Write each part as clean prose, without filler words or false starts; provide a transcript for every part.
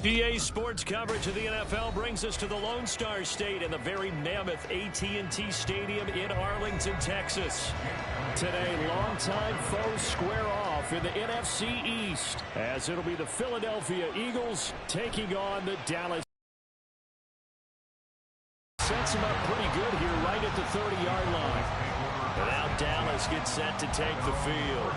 EA Sports coverage of the NFL brings us to the Lone Star State and the very mammoth AT&T Stadium in Arlington, Texas. Today, longtime foes square off in the NFC East, as it'll be the Philadelphia Eagles taking on the Dallas. Sets him up pretty good here right at the 30-yard line. And now Dallas gets set to take the field.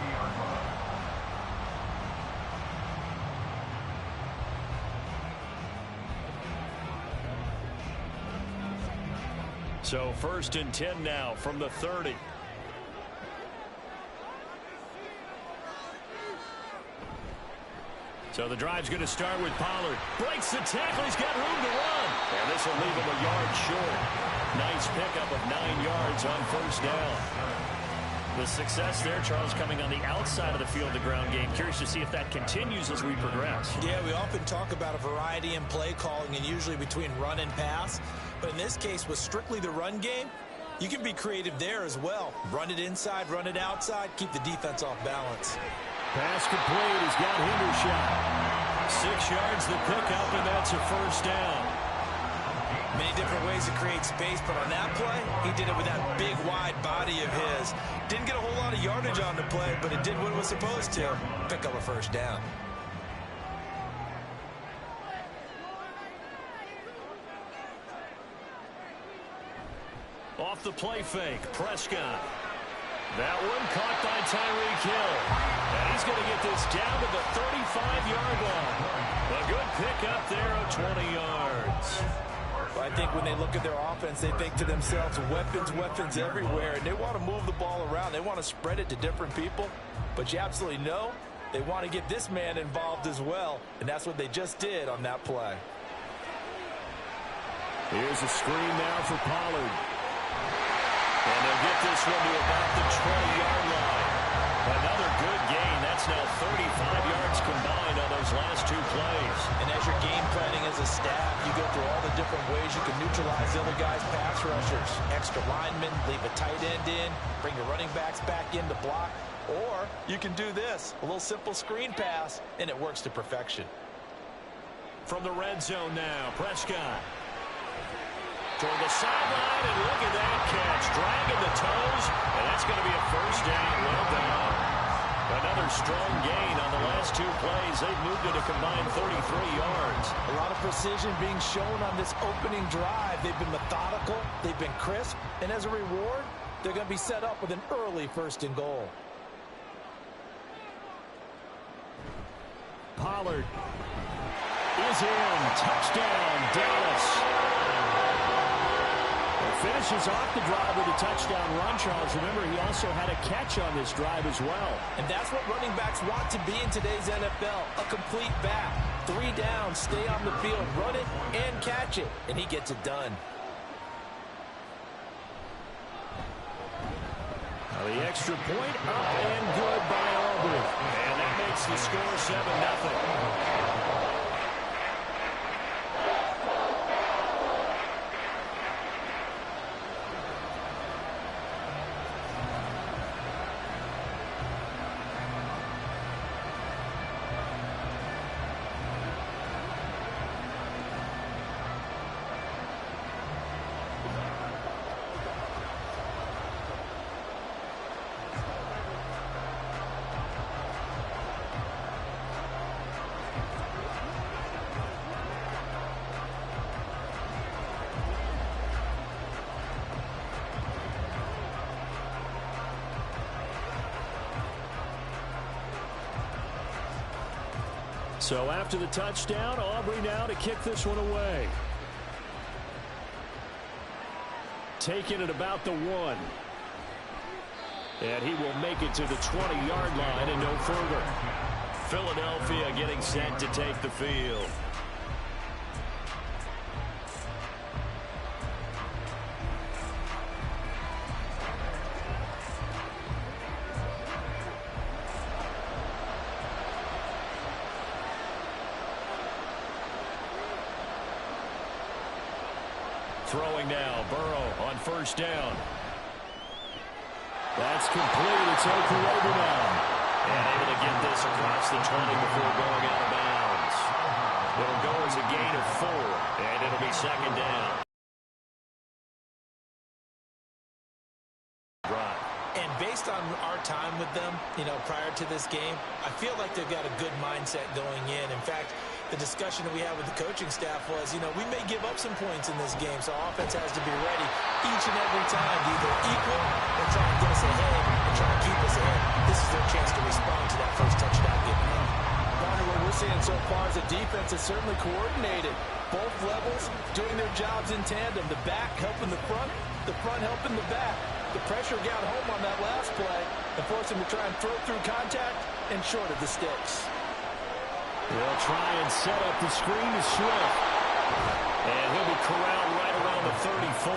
So 1st and 10 now from the 30. So the drive's going to start with Pollard. Breaks the tackle. He's got room to run. And this will leave him a yard short. Nice pickup of 9 yards on 1st down. The success there, Charles, coming on the outside of the field, the ground game. Curious to see if that continues as we progress. Yeah, we often talk about a variety in play calling and usually between run and pass. But in this case, with strictly the run game, you can be creative there as well. Run it inside, run it outside, keep the defense off balance. Pass complete. He's got Hendershot. 6 yards the pickup, and that's a 1st down. Many different ways to create space, but on that play, he did it with that big, wide body of his. Didn't get a whole lot of yardage on the play, but it did what it was supposed to. Pick up a 1st down. Off the play fake, Prescott. That one caught by Tyreek Hill. And he's going to get this down to the 35-yard line. A good pickup there of 20 yards. I think when they look at their offense, they think to themselves, weapons everywhere. And they want to move the ball around. They want to spread it to different people. But you absolutely know they want to get this man involved as well. And that's what they just did on that play. Here's a screen now for Pollard. And they'll get this one to about the 20-yard line. Another good gain. That's now 35 yards combined on those last 2 plays. And as you're game planning as a staff, you go through all the different ways you can neutralize the other guy's pass rushers. Extra linemen, leave a tight end in, bring your running backs back in to block. Or you can do this, a little simple screen pass, and it works to perfection. From the red zone now, Prescott. Toward the sideline, and look at that catch. Dragging the toes, and that's going to be a 1st down. Well done. Another strong gain on the last 2 plays. They've moved it a combined 33 yards. A lot of precision being shown on this opening drive. They've been methodical, they've been crisp, and as a reward, they're going to be set up with an early 1st and goal. Pollard is in. Touchdown, Dallas. Finishes off the drive with a touchdown run, Charles. Remember, he also had a catch on this drive as well. And that's what running backs want to be in today's NFL, a complete back. 3 down, stay on the field, run it, and catch it. And he gets it done. Now the extra point up and good by Aubrey. And that makes the score 7-0. So after the touchdown, Aubrey now to kick this one away. Taking it about the 1. And he will make it to the 20-yard line and no further. Philadelphia getting set to take the field. Throwing now, Burrow on first down. That's complete. It's Okurobu now. And able to get this across the 20 before going out of bounds. It'll go as a gain of 4, and it'll be second down. And based on our time with them, prior to this game, I feel like they've got a good mindset going in. In fact, the discussion that we had with the coaching staff was, we may give up some points in this game, so offense has to be ready each and every time to either equal or try and get us ahead and try and keep us ahead. This is their chance to respond to that first touchdown given up. What we're seeing so far is the defense is certainly coordinated. Both levels doing their jobs in tandem. The back helping the front helping the back. The pressure got home on that last play and forced him to try and throw through contact and short of the sticks. They'll try and set up the screen to Swift. And he'll be corralled right around the 34.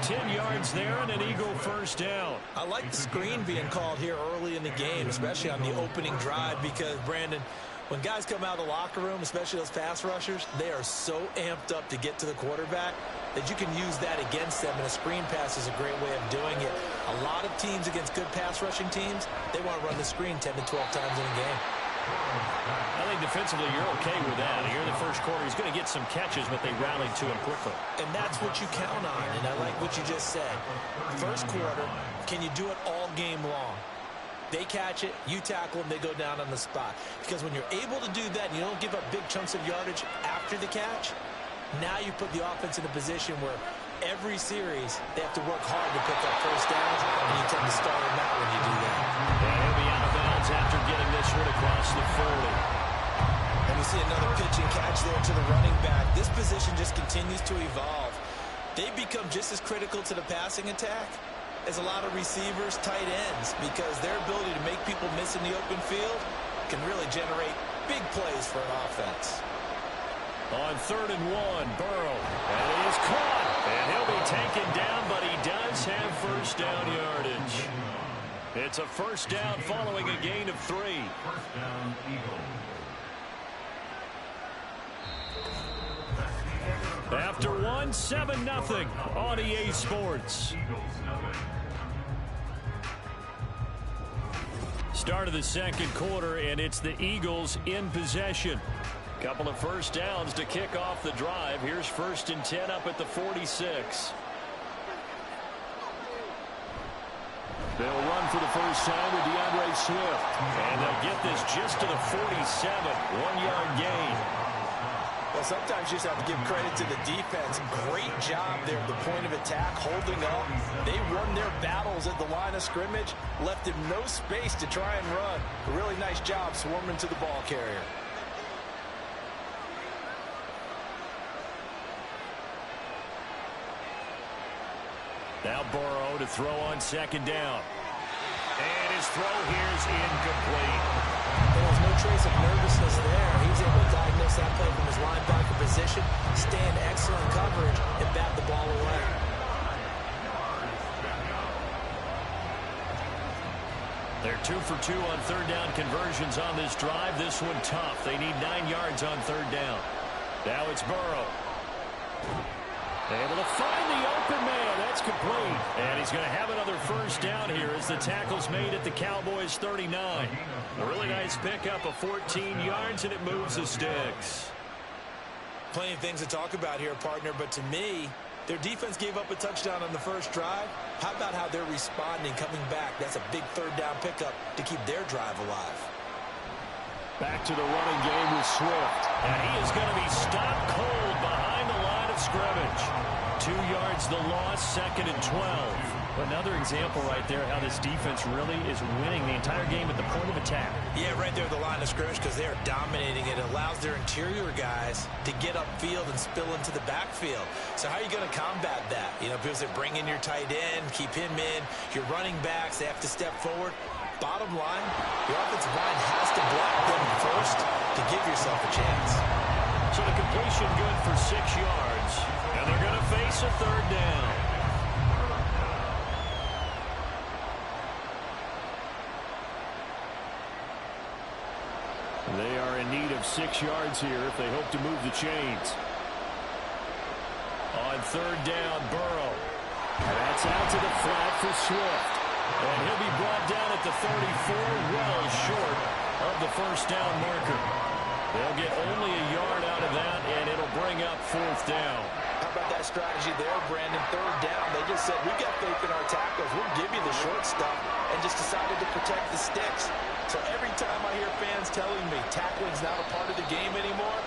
10 yards there and an Eagle first down. I like the screen being called here early in the game, especially on the opening drive, because, Brandon, when guys come out of the locker room, especially those pass rushers, they are so amped up to get to the quarterback that you can use that against them, and a screen pass is a great way of doing it. A lot of teams against good pass rushing teams, they want to run the screen 10 to 12 times in a game. I think defensively you're okay with that. Here in the first quarter, he's going to get some catches, but they rallied to him quickly. And that's what you count on, and I like what you just said. First quarter, can you do it all game long? They catch it, you tackle them, they go down on the spot. Because when you're able to do that and you don't give up big chunks of yardage after the catch, now you put the offense in a position where every series they have to work hard to pick up first downs, and you tend to start them out when you do that. And he'll be out of bounds after getting this one across the 40. And we see another pitch and catch there to the running back. This position just continues to evolve. They become just as critical to the passing attack as a lot of receivers, tight ends, because their ability to make people miss in the open field can really generate big plays for an offense. On 3rd and 1, Burrow, and he is caught, and he'll be taken down, but he does have first down yardage. It's a first down following a gain of 3. First down, Eagles. After 1, 7-0 on EA Sports. Start of the second quarter, and it's the Eagles in possession. Couple of first downs to kick off the drive. Here's 1st and 10 up at the 46. They'll run for the first time with DeAndre Swift. And they'll get this just to the 47. 1-yard gain. Well, sometimes you just have to give credit to the defense. Great job there at the point of attack, holding up. They won their battles at the line of scrimmage, left him no space to try and run. A really nice job swarming to the ball carrier. Now Burrow to throw on 2nd down. And his throw here is incomplete. There was no trace of nervousness there. He was able to diagnose that play from his linebacker position, stay in excellent coverage, and bat the ball away. They're 2 for 2 on 3rd down conversions on this drive. This one tough. They need 9 yards on 3rd down. Now it's Burrow. Able to find the open man. That's complete. And he's going to have another first down here as the tackle's made at the Cowboys' 39. A really nice pickup of 14 yards, and it moves the sticks. Plenty of things to talk about here, partner, but to me, their defense gave up a touchdown on the first drive. How about how they're responding, coming back? That's a big 3rd down pickup to keep their drive alive. Back to the running game with Swift. And he is going to be stopped cold behind the line of scrimmage. 2 yards the loss, 2nd and 12. Another example right there how this defense really is winning the entire game at the point of attack. Yeah, right there at the line of scrimmage because they are dominating it. It allows their interior guys to get upfield and spill into the backfield. So how are you going to combat that? You know, because they bring in your tight end, keep him in. Your running backs, they have to step forward. Bottom line, your offensive line has to block them first to give yourself a chance. So the completion good for 6 yards. And they're going to face a third down. They are in need of 6 yards here if they hope to move the chains. On third down, Burrow. And that's out to the flat for Swift. And he'll be brought down at the 34, well short of the first down marker. They'll get only a yard out of that, and it'll bring up fourth down. How about that strategy there, Brandon? Third down, they just said, we got faith in our tackles. We'll give you the short stuff, and just decided to protect the sticks. So every time I hear fans telling me tackling's not a part of the game anymore,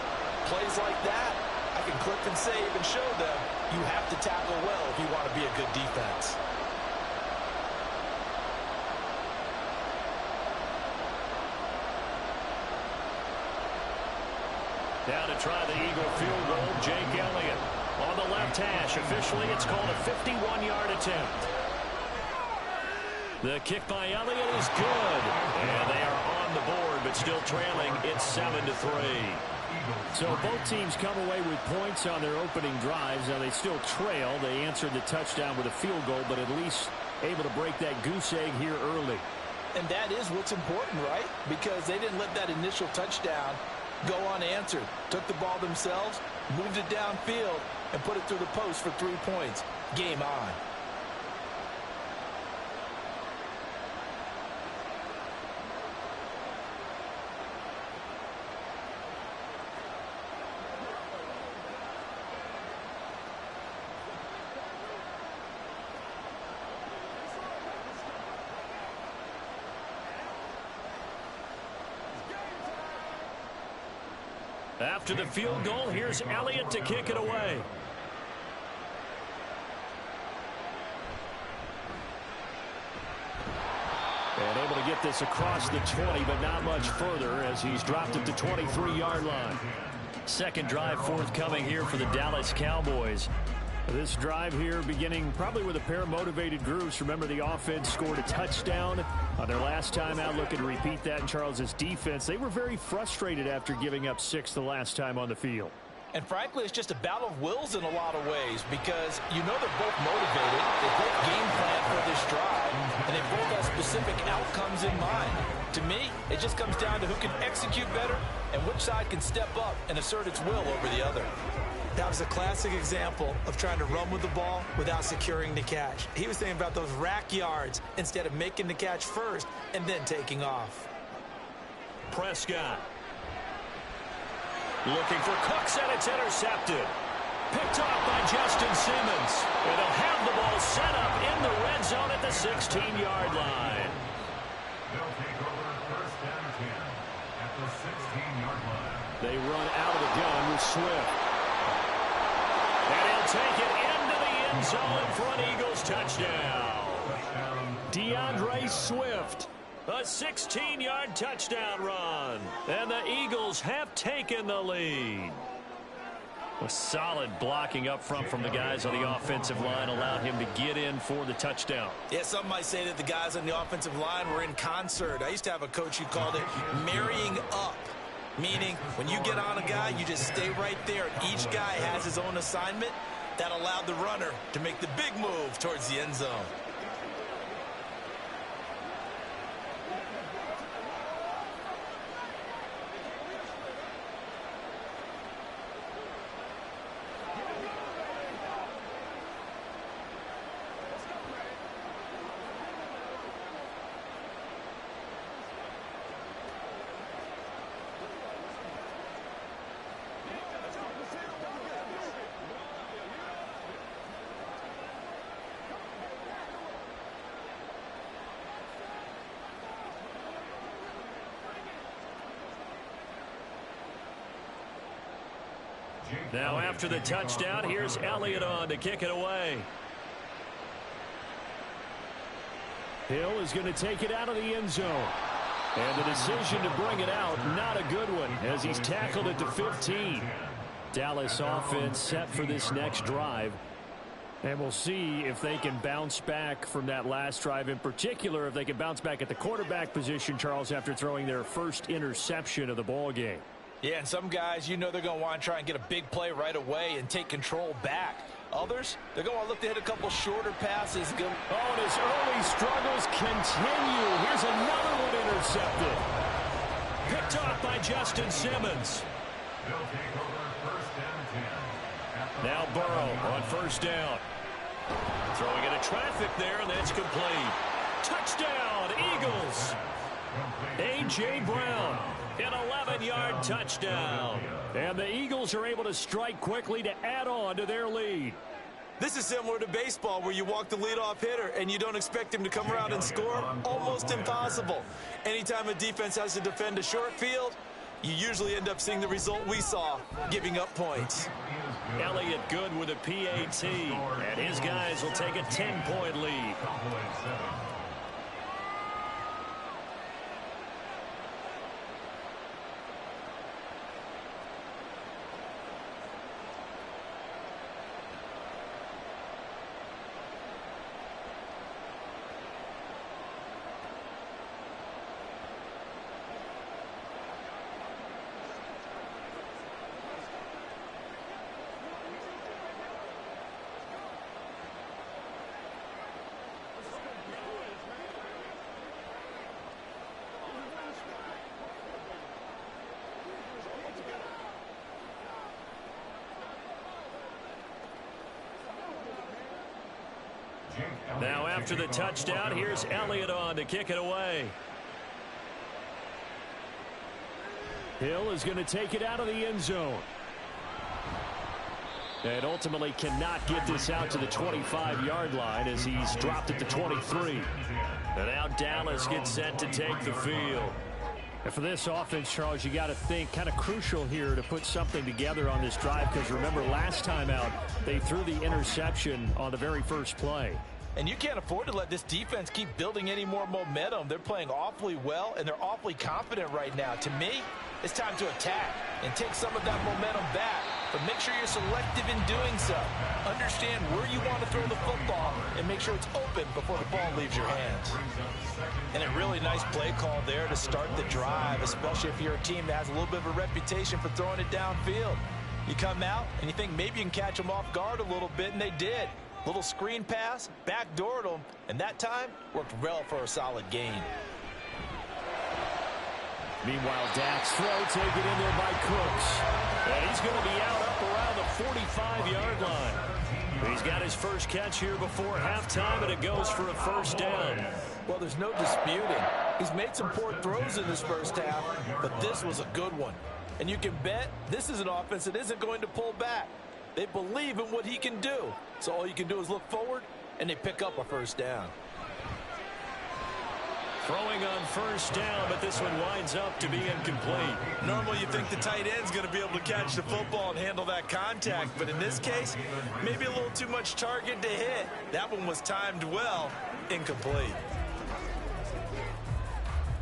plays like that, I can click and save and show them you have to tackle well if you want to be a good defense. Now to try the Eagle field goal, Jake Elliott. On the left hash, officially it's called a 51-yard attempt. The kick by Elliott is good. And they are on the board, but still trailing. It's 7-3. So both teams come away with points on their opening drives. Now they still trail. They answered the touchdown with a field goal, but at least able to break that goose egg here early. And that is what's important, right? Because they didn't let that initial touchdown go unanswered. Took the ball themselves, moved it downfield, and put it through the post for 3 points. Game on. After the field goal, here's Elliott to kick it away. And able to get this across the 20, but not much further as he's dropped it to 23-yard line. Second drive forthcoming here for the Dallas Cowboys. This drive here beginning probably with a pair of motivated groups. Remember, the offense scored a touchdown on their last time out. Looking to repeat that in Charles's defense. They were very frustrated after giving up 6 the last time on the field. And frankly, it's just a battle of wills in a lot of ways because you know they're both motivated. They both game plan for this drive, and they both have specific outcomes in mind. To me, it just comes down to who can execute better and which side can step up and assert its will over the other. That was a classic example of trying to run with the ball without securing the catch. He was thinking about those rack yards instead of making the catch first and then taking off. Prescott. Looking for Cooks, and it's intercepted. Picked off by Justin Simmons. And they'll have the ball set up in the red zone at the 16-yard line. They'll take over first down 10 at the 16-yard line. They run out of the gun with Swift. And he'll take it into the end zone for an Eagles touchdown. DeAndre Swift. A 16-yard touchdown run. And the Eagles have taken the lead. A solid blocking up front from the guys on the offensive line allowed him to get in for the touchdown. Yeah, some might say that the guys on the offensive line were in concert. I used to have a coach who called it marrying up. Meaning, when you get on a guy, you just stay right there. Each guy has his own assignment. That allowed the runner to make the big move towards the end zone. Now after the touchdown, here's Elliott on to kick it away. Hill is going to take it out of the end zone. And the decision to bring it out, not a good one, as he's tackled it to 15. Dallas offense set for this next drive. And we'll see if they can bounce back from that last drive, in particular if they can bounce back at the quarterback position, Charles, after throwing their first interception of the ball game. Yeah, and some guys, you know they're going to want to try and get a big play right away and take control back. Others, they're going to look to hit a couple shorter passes. Oh, and his early struggles continue. Here's another one intercepted. Picked off by Justin Simmons. They'll take over first and 10. Now Burrow on first down. Throwing into traffic there, and that's complete. Touchdown, Eagles. A.J. Brown, an 11-yard touchdown. And the Eagles are able to strike quickly to add on to their lead. This is similar to baseball where you walk the leadoff hitter and you don't expect him to come around and score. Almost impossible. Anytime a defense has to defend a short field, you usually end up seeing the result we saw, giving up points. Elliott Good with a PAT, and his guys will take a 10-point lead. Now after the touchdown, here's Elliott on to kick it away. Hill is going to take it out of the end zone. And ultimately cannot get this out to the 25-yard line as he's dropped at the 23. And now Dallas gets set to take the field. And for this offense, Charles, you got to think kind of crucial here to put something together on this drive, because remember last time out they threw the interception on the very first play. And you can't afford to let this defense keep building any more momentum. They're playing awfully well, and they're awfully confident right now. To me, it's time to attack and take some of that momentum back. But make sure you're selective in doing so. Understand where you want to throw the football and make sure it's open before the ball leaves your hands. And a really nice play call there to start the drive, especially if you're a team that has a little bit of a reputation for throwing it downfield. You come out and you think maybe you can catch them off guard a little bit, and they did. Little screen pass, backdoored them, and that time worked well for a solid gain. Meanwhile, Dak's throw taken in there by Cooks. And he's going to be out up around the 45-yard line. He's got his first catch here before halftime, and it goes for a first down. Well, there's no disputing. He's made some poor throws in this first half, but this was a good one. And you can bet this is an offense that isn't going to pull back. They believe in what he can do. So all you can do is look forward, and they pick up a first down. Throwing on first down, but this one winds up to be incomplete. Normally you think the tight end's going to be able to catch the football and handle that contact, but in this case, maybe a little too much target to hit. That one was timed well, incomplete.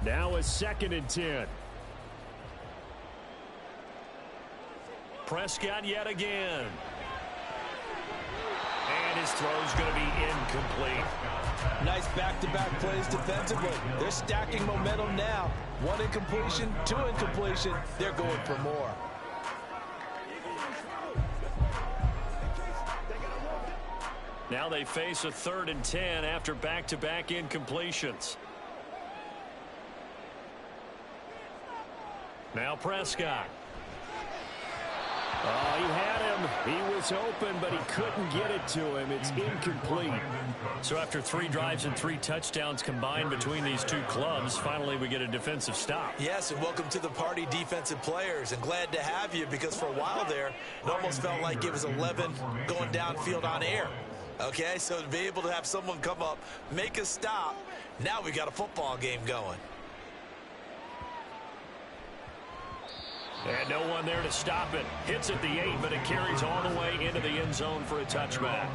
Now a 2nd and 10. Prescott yet again. And his throw's going to be incomplete. Nice back-to-back plays defensively. They're stacking momentum now. 1 incompletion, 2 incompletion. They're going for more. Now they face a 3rd and 10 after back-to-back incompletions. Now Prescott. Oh, he had him. He was open, but he couldn't get it to him. It's incomplete. So after 3 drives and 3 touchdowns combined between these two clubs, finally we get a defensive stop. Yes, and welcome to the party, defensive players. And glad to have you, because for a while there, it almost felt like it was 11 going downfield on air. Okay, so to be able to have someone come up, make a stop, now we got a football game going. And no one there to stop it. Hits at the 8, but it carries all the way into the end zone for a touchback.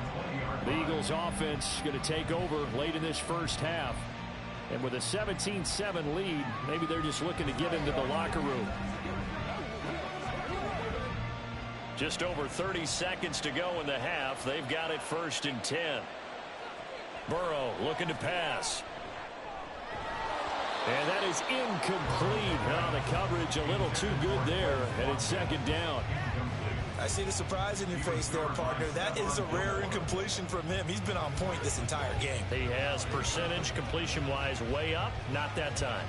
The Eagles offense going to take over late in this first half. And with a 17-7 lead, maybe they're just looking to get into the locker room. Just over 30 seconds to go in the half. They've got it 1st and 10. Burrow looking to pass. And that is incomplete. The coverage a little too good there, and it's 2nd down. I see the surprise in your face there, partner. That is a rare incompletion from him. He's been on point this entire game. He has percentage completion-wise way up. Not that time.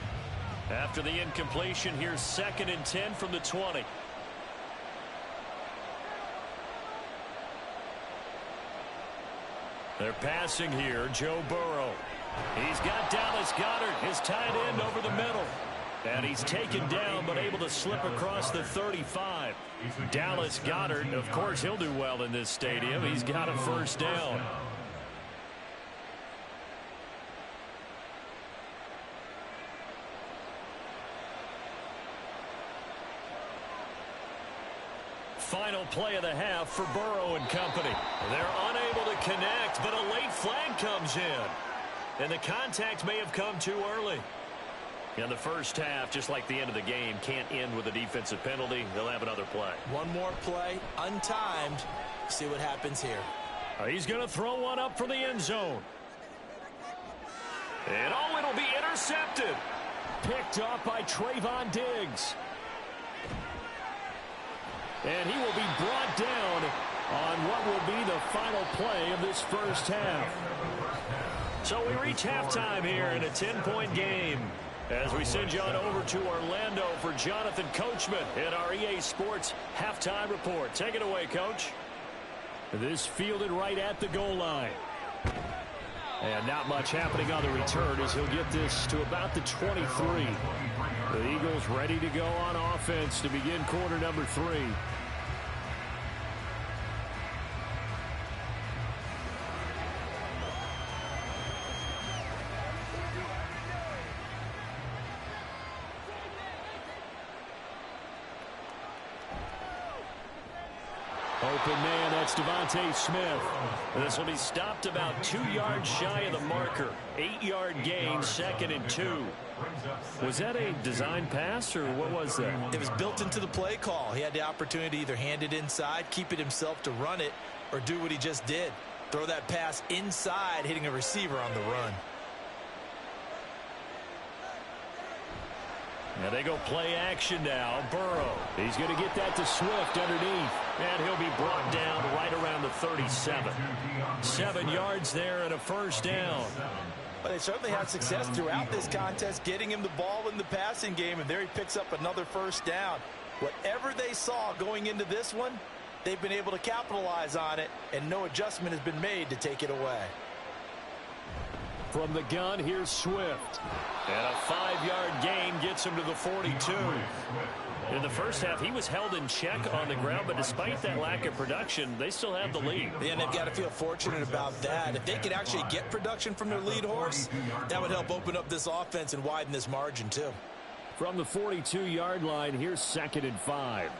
After the incompletion, here's 2nd and 10 from the 20. They're passing here. Joe Burrow. He's got Dallas Goedert, his tight end, over the middle. And he's taken down, but able to slip across the 35. Dallas Goedert, of course, he'll do well in this stadium. He's got a 1st down. Final play of the half for Burrow and company. They're unable to connect, but a late flag comes in. And the contact may have come too early. In the first half, just like the end of the game, can't end with a defensive penalty. They'll have another play. One more play, untimed. See what happens here. He's going to throw one up for the end zone. And it'll be intercepted. Picked off by Trayvon Diggs. And he will be brought down on what will be the final play of this first half. So we reach halftime here in a 10-point game as we send you on over to Orlando for Jonathan Coachman in our EA Sports Halftime Report. Take it away, Coach. This fielded right at the goal line. And not much happening on the return as he'll get this to about the 23. The Eagles ready to go on offense to begin quarter number 3. Open man, that's Devontae Smith. This will be stopped about 2 yards shy of the marker. 8-yard gain, 2nd and 2. Was that a design pass, or what was that? It was built into the play call. He had the opportunity to either hand it inside, keep it himself to run it, or do what he just did. Throw that pass inside, hitting a receiver on the run. And they go play action now. Burrow. He's going to get that to Swift underneath. And he'll be brought down right around the 37. 7 yards there and a 1st down. But they certainly had success throughout this contest, getting him the ball in the passing game, and there he picks up another 1st down. Whatever they saw going into this one, they've been able to capitalize on it, and no adjustment has been made to take it away. From the gun, here's Swift. And a 5-yard gain gets him to the 42. In the first half, he was held in check on the ground, but despite that lack of production, they still have the lead. Yeah, and they've got to feel fortunate about that. If they could actually get production from their lead horse, that would help open up this offense and widen this margin, too. From the 42-yard line, here's 2nd and 5.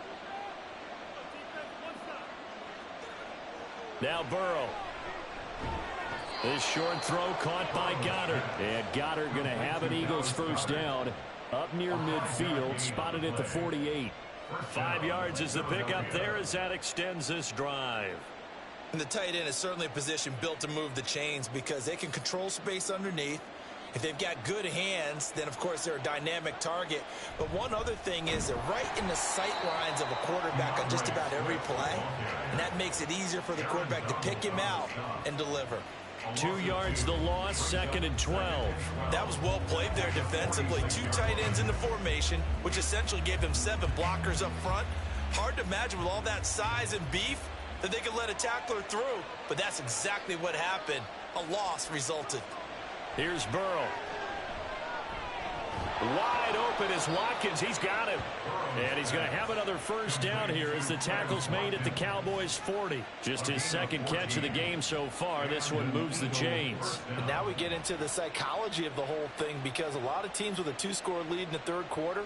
Now Burrow. This short throw caught by Goedert. And Goedert going to have an Eagles 1st down up near midfield, spotted at the 48. 5 yards is the pickup there as that extends this drive. And the tight end is certainly a position built to move the chains because they can control space underneath. If they've got good hands, then, of course, they're a dynamic target. But one other thing is they're right in the sight lines of a quarterback on just about every play. And that makes it easier for the quarterback to pick him out and deliver. 2 yards the loss, 2nd and 12. That was well played there defensively. 2 tight ends in the formation, which essentially gave them 7 blockers up front. Hard to imagine with all that size and beef that they could let a tackler through. But that's exactly what happened. A loss resulted. Here's Burrow. Wide open is Watkins. He's got him. And he's going to have another 1st down here as the tackle's made at the Cowboys' 40. Just his 2nd catch of the game so far. This one moves the chains. And now we get into the psychology of the whole thing because a lot of teams with a 2-score lead in the 3rd quarter,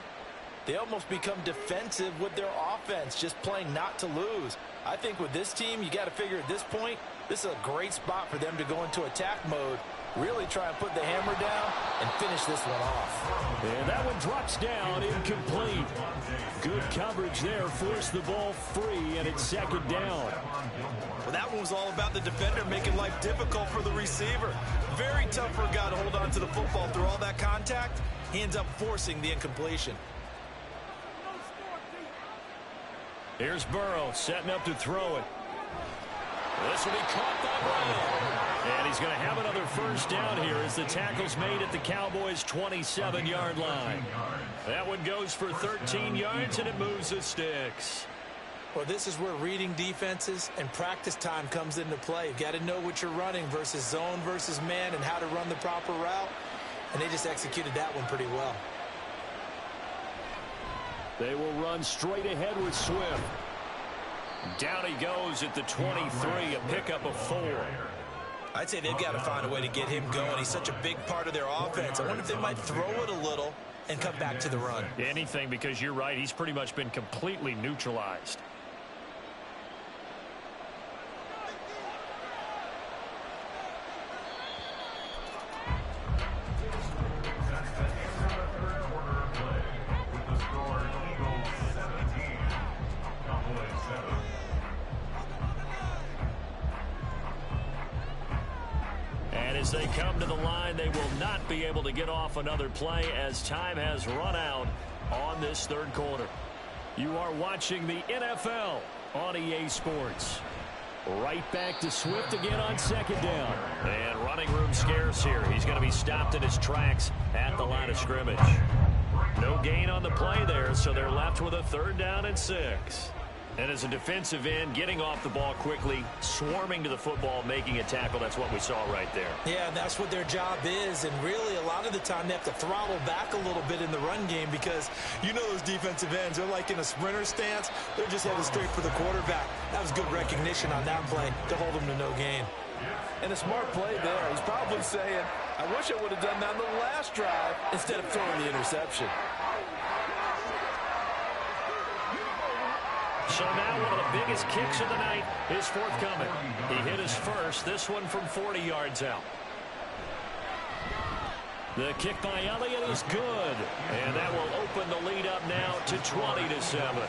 they almost become defensive with their offense, just playing not to lose. I think with this team, you got to figure at this point, this is a great spot for them to go into attack mode Really try and put the hammer down and finish this one off. And that one drops down, incomplete. Good coverage there, forced the ball free, and it's second down. Well, that one was all about the defender making life difficult for the receiver. Very tough for a guy to hold on to the football through all that contact. He ends up forcing the incompletion. Here's Burrow setting up to throw it. This will be caught by Brown. And he's going to have another first down here as the tackle's made at the Cowboys' 27-yard line. That one goes for 13 yards, and it moves the sticks. Well, this is where reading defenses and practice time comes into play. You've got to know what you're running versus zone versus man and how to run the proper route. And they just executed that one pretty well. They will run straight ahead with Swift. Down he goes at the 23, a pickup of 4. I'd say they've got to find a way to get him going. He's such a big part of their offense. I wonder if they might throw it a little and come back to the run. Anything, because you're right. He's pretty much been completely neutralized. As they come to the line, they will not be able to get off another play as time has run out on this third quarter. You are watching the NFL on EA Sports. Right back to Swift again on second down. And running room scarce here. He's going to be stopped in his tracks at the line of scrimmage. No gain on the play there, so they're left with a third down and 6. And as a defensive end, getting off the ball quickly, swarming to the football, making a tackle, that's what we saw right there. Yeah, and that's what their job is. And really, a lot of the time, they have to throttle back a little bit in the run game because you know those defensive ends, they're like in a sprinter stance. They're just headed straight for the quarterback. That was good recognition on that play to hold them to no gain. And a smart play there. He's probably saying, I wish I would have done that on the last drive instead of throwing the interception. So now one of the biggest kicks of the night is forthcoming. He hit his first, this one from 40 yards out. The kick by Elliott is good. And that will open the lead up now to 20-7.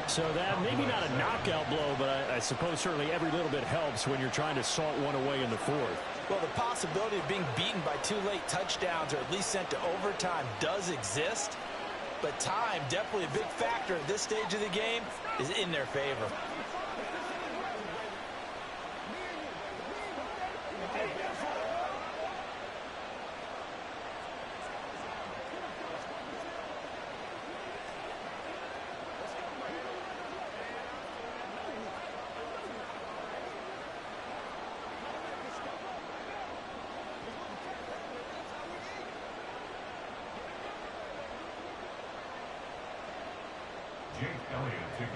So that maybe not a knockout blow, but I suppose certainly every little bit helps when you're trying to salt one away in the fourth. Well, the possibility of being beaten by 2 late touchdowns or at least sent to overtime does exist. But time, definitely a big factor at this stage of the game, is in their favor.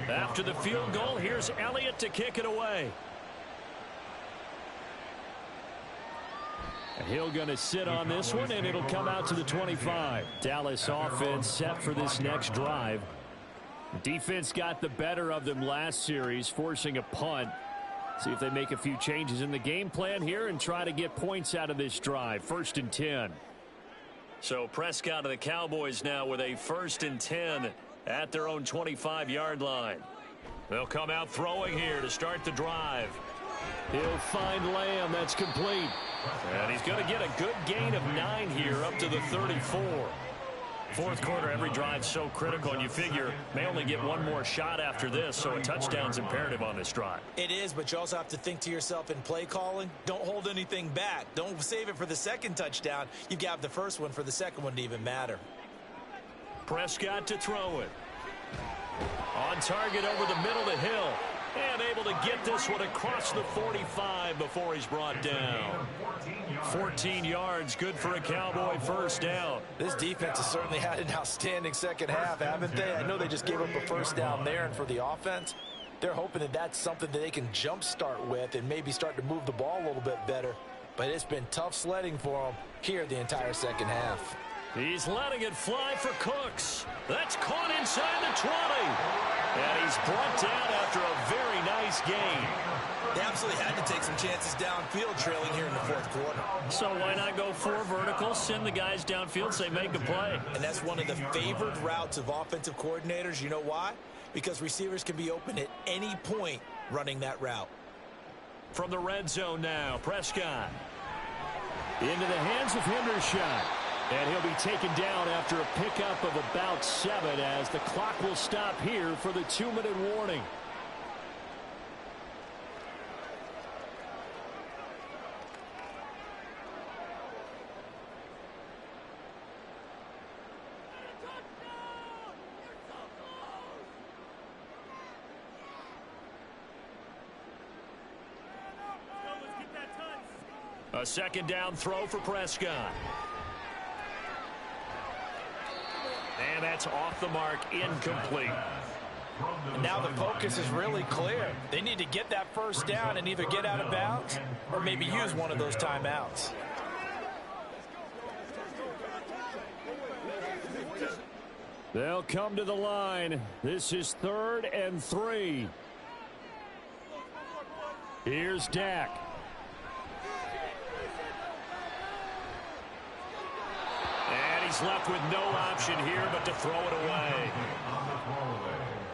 After the field goal, here's Elliott to kick it away. He'll going to sit on this one, and it'll come out to the 25. Dallas offense set for this next drive. Defense got the better of them last series, forcing a punt. See if they make a few changes in the game plan here and try to get points out of this drive. 1st and 10. So Prescott of the Cowboys now with a 1st and 10 at their own 25-yard line. They'll come out throwing here to start the drive. He'll find Lamb. That's complete. And he's going to get a good gain of 9 here up to the 34. Fourth quarter, every drive's so critical, and you figure may only get one more shot after this, so a touchdown's imperative on this drive. It is, but you also have to think to yourself in play calling, don't hold anything back. Don't save it for the second touchdown. You've got the first one for the second one to even matter. Prescott to throw it. On target over the middle to Hill. And able to get this one across the 45 before he's brought down. 14 yards, good for a Cowboy first down. This defense has certainly had an outstanding second half, haven't they? I know they just gave up a first down there, and for the offense, they're hoping that that's something that they can jumpstart with and maybe start to move the ball a little bit better. But it's been tough sledding for them here the entire second half. He's letting it fly for Cooks. That's caught inside the 20. And he's brought down after a very nice this game. They absolutely had to take some chances downfield trailing here in the fourth quarter. So why not go 4 verticals, send the guys downfield, say make a play. And that's one of the favored routes of offensive coordinators. You know why? Because receivers can be open at any point running that route. From the red zone now, Prescott. Into the hands of Hendershot. And he'll be taken down after a pickup of about 7 as the clock will stop here for the 2-minute warning. A second down throw for Prescott. And that's off the mark, incomplete. And now the focus is really clear. They need to get that first down and either get out of bounds or maybe use one of those timeouts. They'll come to the line. This is 3rd and 3. Here's Dak. He's left with no option here but to throw it away.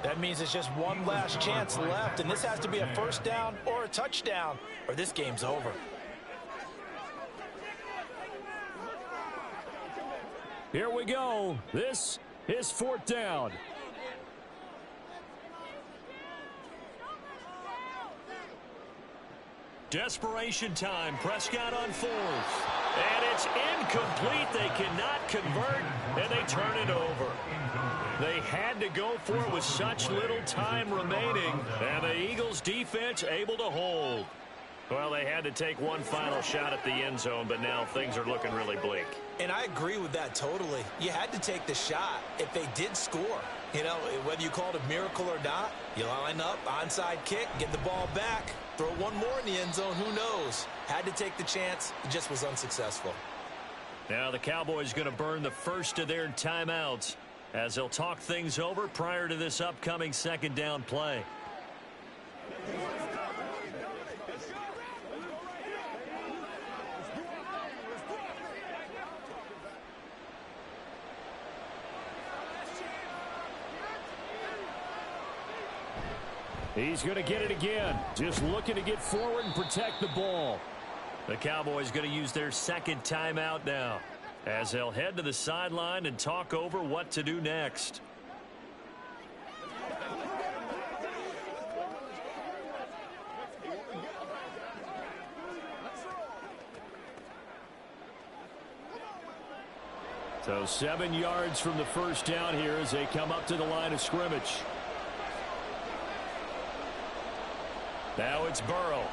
That means it's just one last chance left, and this has to be a first down or a touchdown, or this game's over. Here we go. This is 4th down. Desperation time. Prescott on 4th. And it's incomplete. They cannot convert, and they turn it over. They had to go for it with such little time remaining, and the Eagles defense able to hold. Well, they had to take one final shot at the end zone, but now things are looking really bleak. And I agree with that totally. You had to take the shot if they did score. You know, whether you call it a miracle or not, you line up, onside kick, get the ball back, throw one more in the end zone, who knows? Had to take the chance, it just was unsuccessful. Now the Cowboys going to burn the first of their timeouts as they'll talk things over prior to this upcoming second down play. He's going to get it again. Just looking to get forward and protect the ball. The Cowboys going to use their second timeout now as they'll head to the sideline and talk over what to do next. So 7 yards from the first down here as they come up to the line of scrimmage. Now it's Burrow.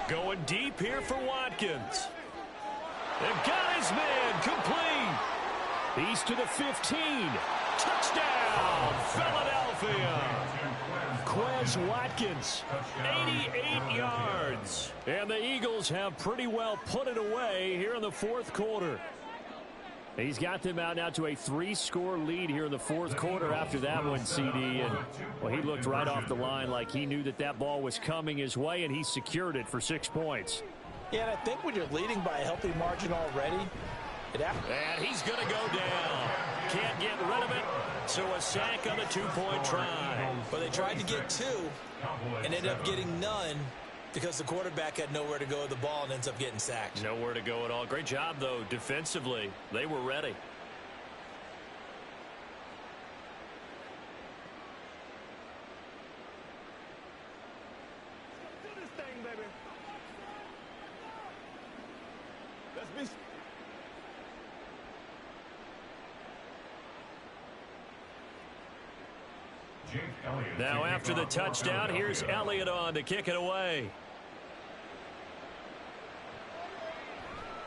Going deep here for Watkins. They've got his man complete. He's to the 15. Touchdown, Philadelphia. Quez Watkins, 88 yards. And the Eagles have pretty well put it away here in the fourth quarter. He's got them out now to a 3-score lead here in the fourth quarter after that one, CD. And, well, he looked right off the line like he knew that that ball was coming his way, and he secured it for 6 points. Yeah, and I think when you're leading by a healthy margin already, and he's going to go down. Can't get rid of it, so a sack on the 2-point try. But they tried to get 2 and ended up getting none, because the quarterback had nowhere to go with the ball and ends up getting sacked. Nowhere to go at all. Great job, though, defensively. They were ready. Do this thing, baby. Let's be... Now after the touchdown, here's Elliott on to kick it away.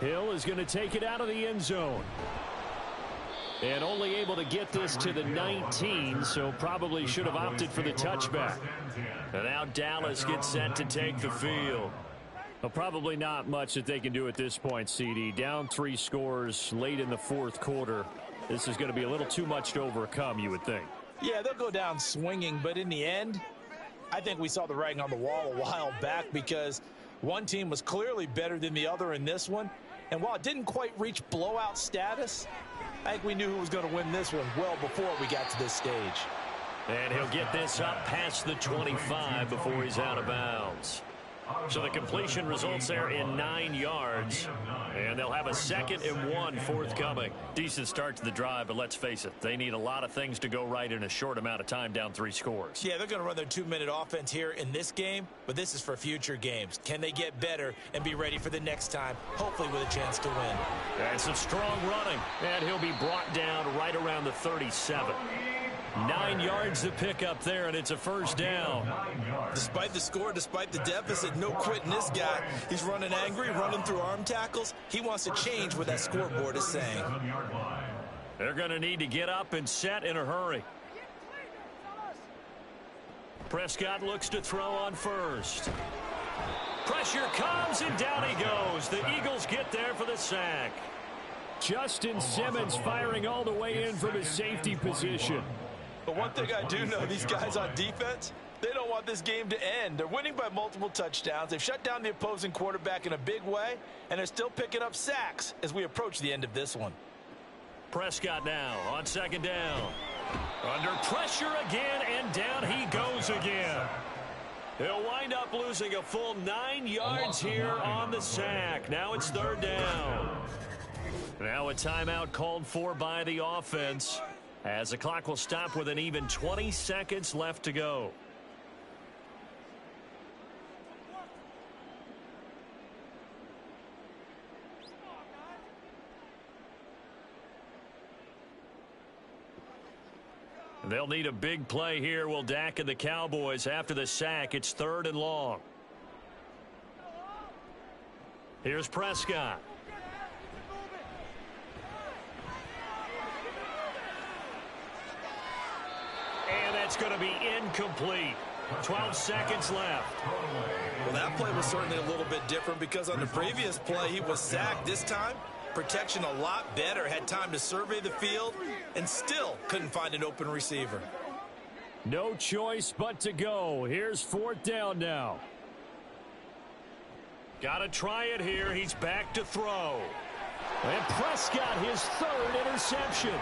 Hill is going to take it out of the end zone. And only able to get this to the 19, so probably should have opted for the touchback. And now Dallas gets set to take the field. Well, probably not much that they can do at this point, CD. Down 3 scores late in the fourth quarter. This is going to be a little too much to overcome, you would think. Yeah, they'll go down swinging, but in the end, I think we saw the writing on the wall a while back because one team was clearly better than the other in this one. And while it didn't quite reach blowout status, I think we knew who was going to win this one well before we got to this stage. And he'll get this up past the 25 before he's out of bounds. So the completion results there in 9 yards, and they'll have a 2nd and 1 forthcoming. Decent start to the drive, but let's face it, they need a lot of things to go right in a short amount of time, down 3 scores. Yeah, they're going to run their 2-minute offense here in this game, but this is for future games. Can they get better and be ready for the next time, hopefully with a chance to win? And some strong running, and he'll be brought down right around the 37. 9 yards to pick up there, and it's a first down. Despite the score, despite the deficit, no quitting this guy. He's running angry, running through arm tackles. He wants to change what that scoreboard is saying. They're going to need to get up and set in a hurry. Prescott looks to throw on first. Pressure comes, and down he goes. The Eagles get there for the sack. Justin Simmons firing all the way in from his safety position. But one thing I do know, these guys on defense, they don't want this game to end. They're winning by multiple touchdowns. They've shut down the opposing quarterback in a big way, and they're still picking up sacks as we approach the end of this one. Prescott now on 2nd down. Under pressure again, and down he goes again. He'll wind up losing a full 9 yards here on the sack. Now it's 3rd down. Now a timeout called for by the offense, as the clock will stop with an even 20 seconds left to go. They'll need a big play here, will Dak and the Cowboys. After the sack, it's 3rd and long. Here's Prescott. And that's going to be incomplete. 12 seconds left. Well, that play was certainly a little bit different because on the previous play, he was sacked. This time, protection a lot better. Had time to survey the field and still couldn't find an open receiver. No choice but to go. Here's 4th down now. Got to try it here. He's back to throw. And Prescott, his 3rd interception.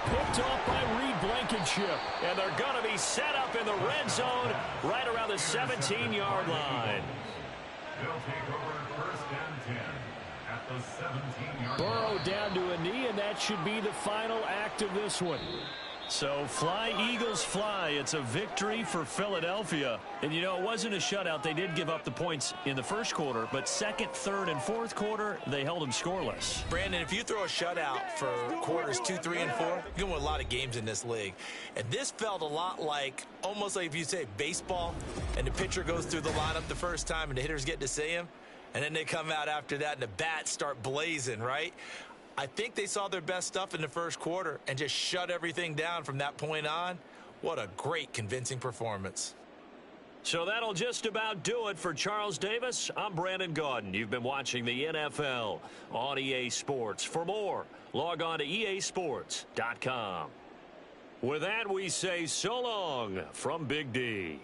Picked off by Reed Blankenship. And they're going to be set up in the red zone right around the 17-yard line. They'll take over 1st and 10 at the 17-yard line. Burrow down to a knee, and that should be the final act of this one. So fly, Eagles, fly. It's a victory for Philadelphia. And, you know, it wasn't a shutout. They did give up the points in the first quarter, but 2nd, 3rd, and 4th quarter, they held them scoreless. Brandon, if you throw a shutout for quarters 2, 3, and 4, you're going to win a lot of games in this league. And this felt a lot like, almost like if you say baseball, and the pitcher goes through the lineup the first time, and the hitters get to see him, and then they come out after that, and the bats start blazing, right? I think they saw their best stuff in the first quarter and just shut everything down from that point on. What a great, convincing performance. So that'll just about do it for Charles Davis. I'm Brandon Gaudin. You've been watching the NFL on EA Sports. For more, log on to easports.com. With that, we say so long from Big D.